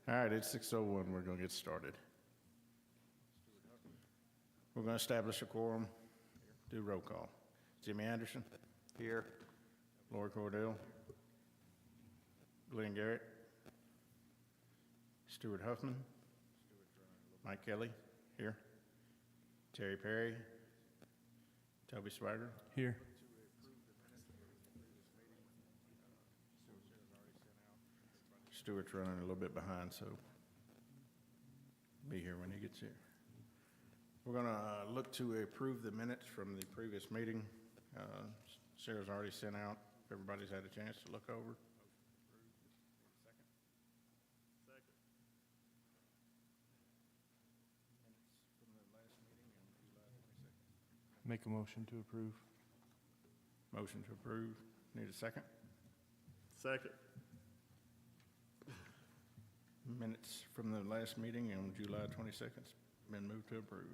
All right, it's 6:01. We're going to get started. We're going to establish a quorum, do roll call. Jimmy Anderson? Here. Lori Cordell? Glenn Garrett? Stuart Huffman? Mike Kelly? Here. Terry Perry? Toby Swiger? Here. Stuart's running a little bit behind, so be here when he gets here. We're going to look to approve the minutes from the previous meeting. Sarah's already sent out. Everybody's had a chance to look over. Make a motion to approve. Motion to approve. Need a second? Second. Minutes from the last meeting on July 22nd. Been moved to approve.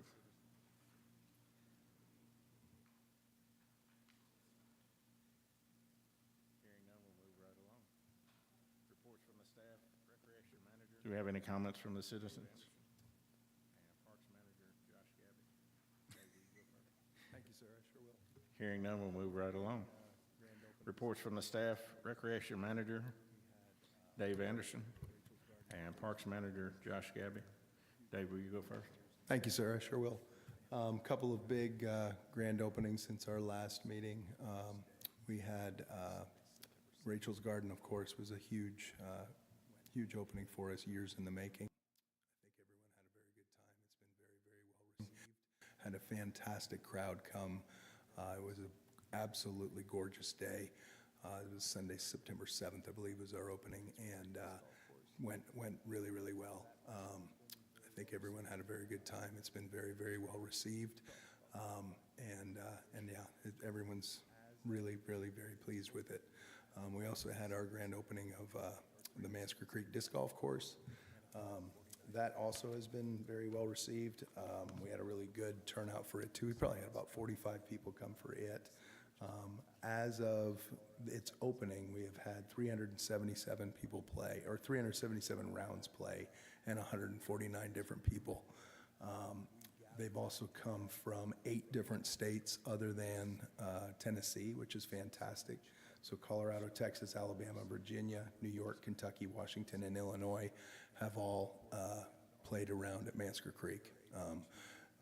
Hearing none, we'll move right along. Reports from the staff, recreation manager. Do we have any comments from the citizens? And Parks Manager Josh Gabby. Thank you, sir. I sure will. Hearing none, we'll move right along. Reports from the staff, recreation manager Dave Anderson and Parks Manager Josh Gabby. Dave, will you go first? Thank you, sir. I sure will. Couple of big grand openings since our last meeting. We had Rachel's Garden, of course, was a huge opening for us, years in the making. I think everyone had a very good time. It's been very, very well received. Had a fantastic crowd come. It was an absolutely gorgeous day. It was Sunday, September 7th, I believe, was our opening, and went really, really well. I think everyone had a very good time. It's been very, very well received, and yeah, everyone's really, really very pleased with it. We also had our grand opening of the Mansker Creek Disc Golf Course. That also has been very well received. We had a really good turnout for it too. We probably had about 45 people come for it. As of its opening, we have had 377 people play, or 377 rounds play, and 149 different people. They've also come from 8 different states other than Tennessee, which is fantastic. So Colorado, Texas, Alabama, Virginia, New York, Kentucky, Washington, and Illinois have all played around at Mansker Creek.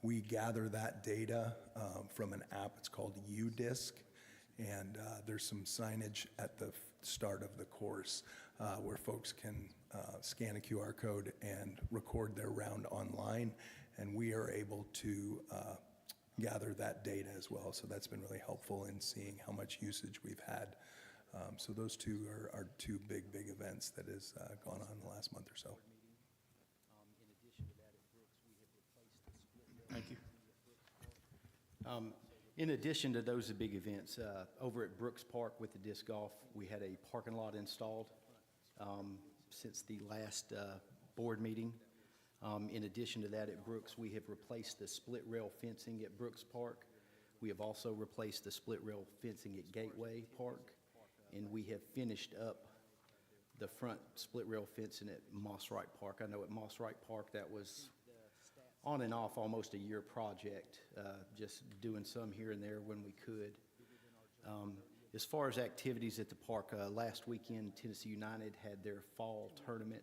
We gather that data from an app. It's called UDisc, and there's some signage at the start of the course where folks can scan a QR code and record their round online, and we are able to gather that data as well. So that's been really helpful in seeing how much usage we've had. So those two are two big events that has gone on in the last month or so. Thank you. In addition to those big events, over at Brooks Park with the disc golf, we had a parking lot installed since the last board meeting. In addition to that, at Brooks, we have replaced the split rail fencing at Brooks Park. We have also replaced the split rail fencing at Gateway Park, and we have finished up the front split rail fencing at Moss Wright Park. I know at Moss Wright Park that was on and off almost a year project, just doing some here and there when we could. As far as activities at the park, last weekend Tennessee United had their fall tournament,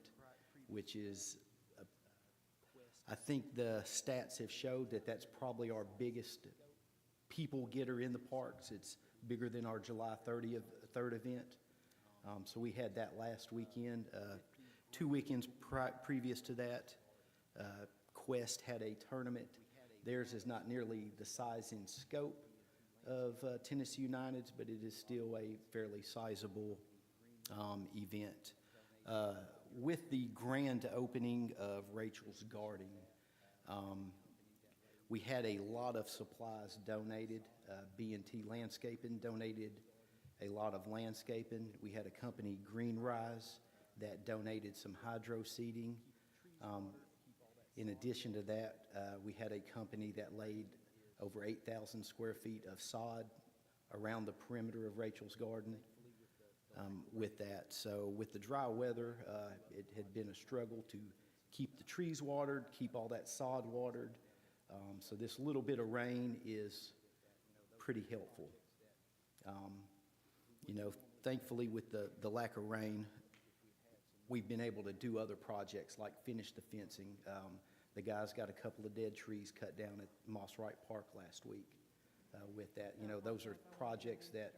which is, I think the stats have showed that that's probably our biggest people getter in the parks. It's bigger than our July 30th third event. So we had that last weekend. 2 weekends previous to that, Quest had a tournament. Theirs is not nearly the size and scope of Tennessee United's, but it is still a fairly sizable event. With the grand opening of Rachel's Garden, we had a lot of supplies donated. B&T Landscaping donated a lot of landscaping. We had a company, Green Rise, that donated some hydro seeding. In addition to that, we had a company that laid over 8,000 square feet of sod around the perimeter of Rachel's Garden. with that. So with the dry weather, it had been a struggle to keep the trees watered, keep all that sod watered. So this little bit of rain is pretty helpful. You know, thankfully with the lack of rain, we've been able to do other projects like finish the fencing. The guys got a couple of dead trees cut down at Moss Wright Park last week with that. You know, those are projects that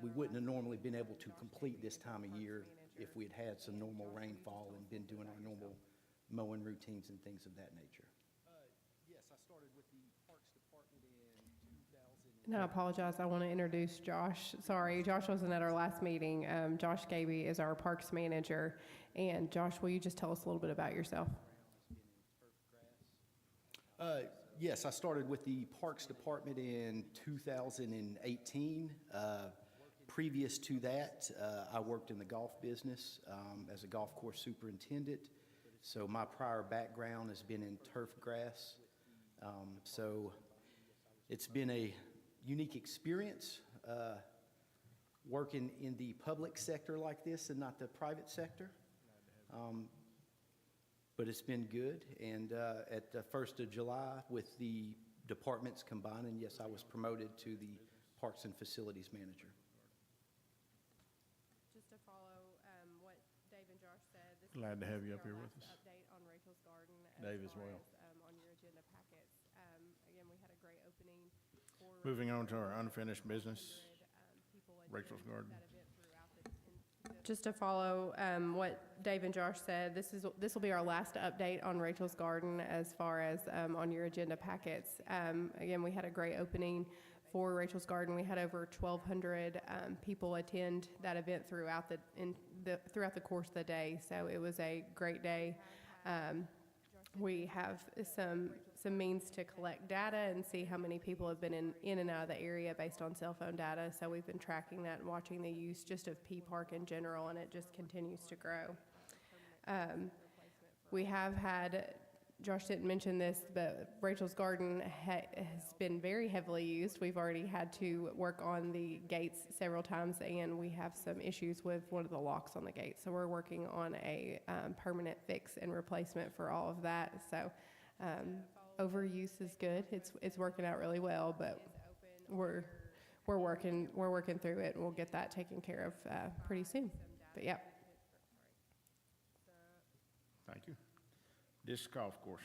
we wouldn't have normally been able to complete this time of year if we had had some normal rainfall and been doing our normal mowing routines and things of that nature. Yes, I started with the Parks Department in 2000. And I apologize, I want to introduce Josh. Sorry, Josh wasn't at our last meeting. Josh Gaby is our Parks Manager. And Josh, will you just tell us a little bit about yourself? Yes, I started with the Parks Department in 2018. Previous to that, I worked in the golf business as a golf course superintendent. So my prior background has been in turf grass. So it's been a unique experience working in the public sector like this and not the private sector. But it's been good, and at the 1st of July, with the departments combining, yes, I was promoted to the Parks and Facilities Manager. Just to follow what Dave and Josh said, this Glad to is have you up our here with last us. Update on Rachel's Garden. Dave as far well. as, on your agenda packets. Again, we had a great opening for Moving on to our unfinished business, people Rachel's Garden. that event throughout just to follow what Dave and Josh said, this will be our last update on Rachel's Garden as far as on your agenda packets. Again, we had a great opening for Rachel's Garden. We had over 1,200 people attend that event throughout the course of the day. So it was a great day. We have some means to collect data and see how many people have been in and out of the area based on cell phone data. So we've been tracking that and watching the use just of P Park in general, and it just continues to grow. We have had, Josh didn't mention this, but Rachel's Garden has been very heavily used. We've already had to work on the gates several times, and we have some issues with one of the locks on the gate. So we're working on a permanent fix and replacement for all of that. So overuse is good. It's working out really well, but we're working through it, and we'll get that taken care of pretty soon. But yeah. Thank you. Disc golf course.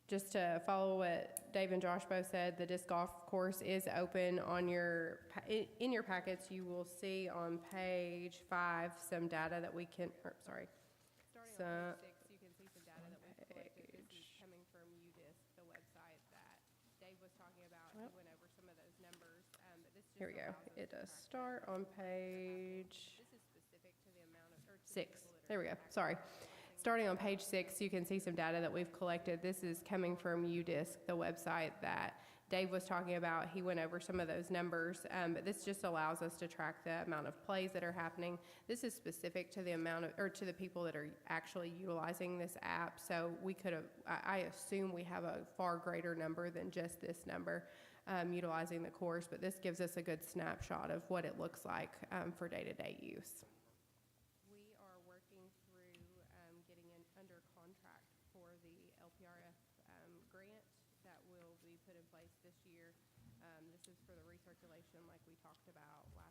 Just to follow what Dave and Josh both said, the disc golf course is open on in your packets. You will see on page 5 some data that we can, sorry. Starting on page 6, you can see some data that we've collected. This is coming from UDisc, the website that Dave was talking about. He went over some of those numbers. But this just Here we go. It does start on page 6. There we go. Sorry. Starting on page 6, you can see some data that we've collected. This is coming from UDisc, the website that Dave was talking about. He went over some of those numbers, but this just allows us to track the amount of plays that are happening. This is specific to the amount of, or to the people that are actually utilizing this app. So we could have, I assume we have a far greater number than just this number utilizing the course, but this gives us a good snapshot of what it looks like for day-to-day use.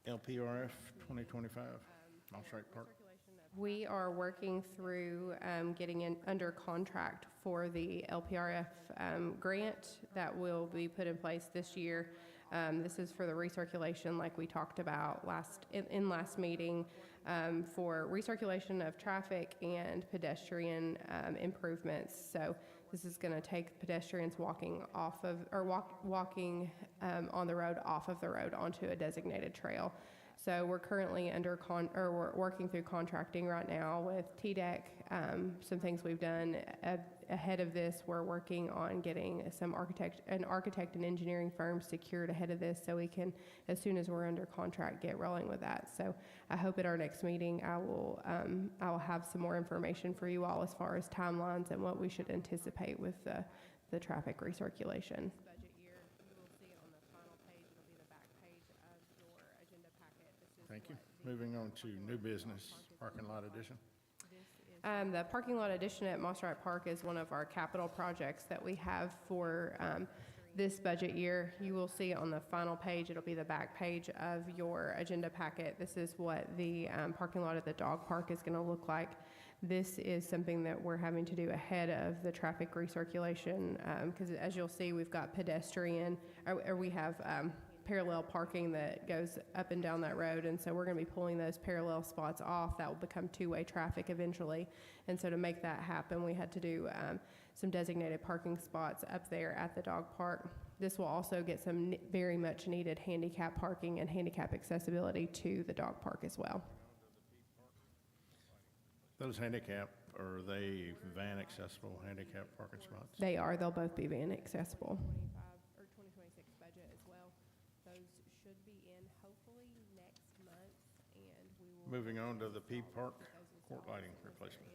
LPRF 2025, Moss Wright Park. We are working through getting under contract for the LPRF grant that will be put in place this year. This is for the recirculation like we talked about in last meeting, for recirculation of traffic and pedestrian improvements. So this is going to take pedestrians walking off of, or walking on the road off of the road onto a designated trail. So we're currently we're working through contracting right now with TDEC. Some things we've done ahead of this, we're working on getting an architect and engineering firm secured ahead of this, so we can, as soon as we're under contract, get rolling with that. So I hope at our next meeting I will have some more information for you all as far as timelines and what we should anticipate with the traffic recirculation. Thank Thank you. Moving on to new business, parking lot addition. The parking lot addition at Moss Wright Park is one of our capital projects that we have for this budget year. You will see on the final page, it'll be the back page of your agenda packet. This is what the parking lot at the dog park is going to look like. This is something that we're having to do ahead of the traffic recirculation because as you'll see, we've got pedestrian, or we have parallel parking that goes up and down that road, and so we're going to be pulling those parallel spots off. That will become two-way traffic eventually, and so to make that happen, we had to do some designated parking spots up there at the dog park. This will also get some very much needed handicap parking and handicap accessibility to the dog park as well. Those handicap, are they van accessible handicap parking spots? They are. They'll both be van accessible. 2026 budget as well. Those should be in hopefully next month, and we will. Moving on to the P Park court lighting replacement.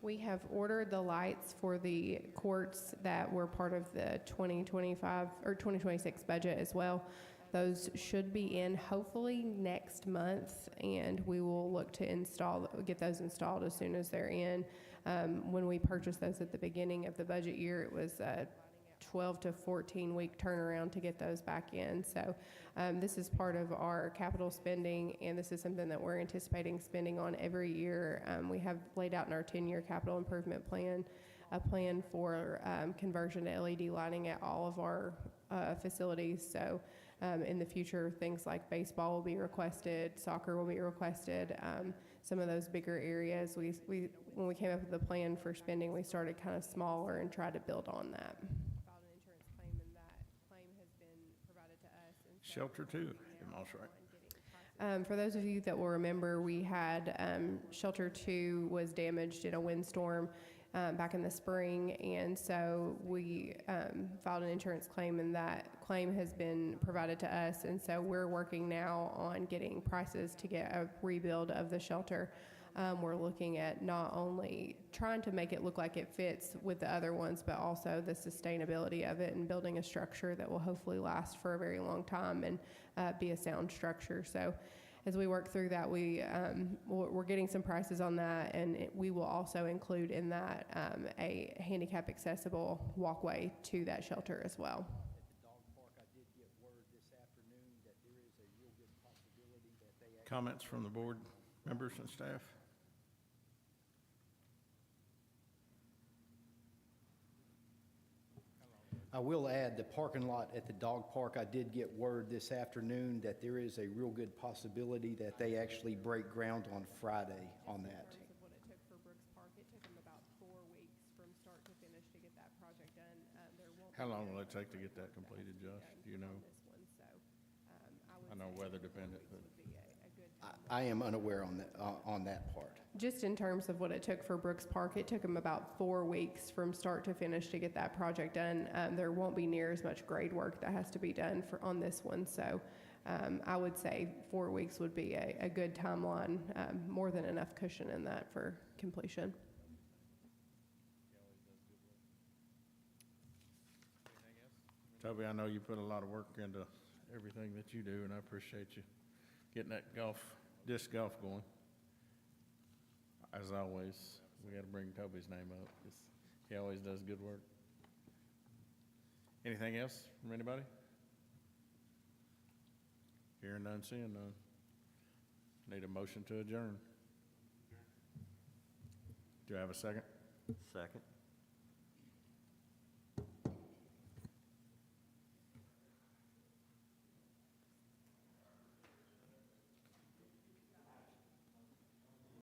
We have ordered the lights for the courts that were part of the 2025 or 2026 budget as well. Those should be in hopefully next month, and we will look to get those installed as soon as they're in. When we purchased those at the beginning of the budget year, it was a 12 to 14 week turnaround to get those back in. So this is part of our capital spending, and this is something that we're anticipating spending on every year. We have laid out in our 10-year capital improvement plan a plan for conversion to LED lighting at all of our facilities. So in the future, things like baseball will be requested, soccer will be requested. Some of those bigger areas, when we came up with the plan for spending, we started kind of smaller and tried to build on that. Filed an insurance claim, and that claim has been provided to us. Shelter 2 in Moss Wright. For those of you that will remember, we had Shelter 2 was damaged in a windstorm back in the spring, and so we filed an insurance claim, and that claim has been provided to us, and so we're working now on getting prices to get a rebuild of the shelter. We're looking at not only trying to make it look like it fits with the other ones, but also the sustainability of it and building a structure that will hopefully last for a very long time and be a sound structure. So as we work through that, we're getting some prices on that, and we will also include in that a handicap accessible walkway to that shelter as well. Comments from the board members and staff? I will add the parking lot at the dog park. I did get word this afternoon that there is a real good possibility that they actually break ground on Friday on that. Of what it took for Brooks Park, it took them about 4 weeks from start to finish to get that project done. There won't How be long no will it take to get that completed, Josh? Do you know? on this one, so I know weather dependent, but would be a good time. I am unaware on that part. Just in terms of what it took for Brooks Park, it took them about 4 weeks from start to finish to get that project done. There won't be near as much grade work that has to be done on this one, so I would say 4 weeks would be a good timeline, more than enough cushion in that for completion. Toby, I know you put a lot of work into everything that you do, and I appreciate you getting that disc golf going. As always, we gotta bring Toby's name up, 'cause he always does good work. Anything else from anybody? Hearing none, seeing none. Need a motion to adjourn. Do I have a second? Second.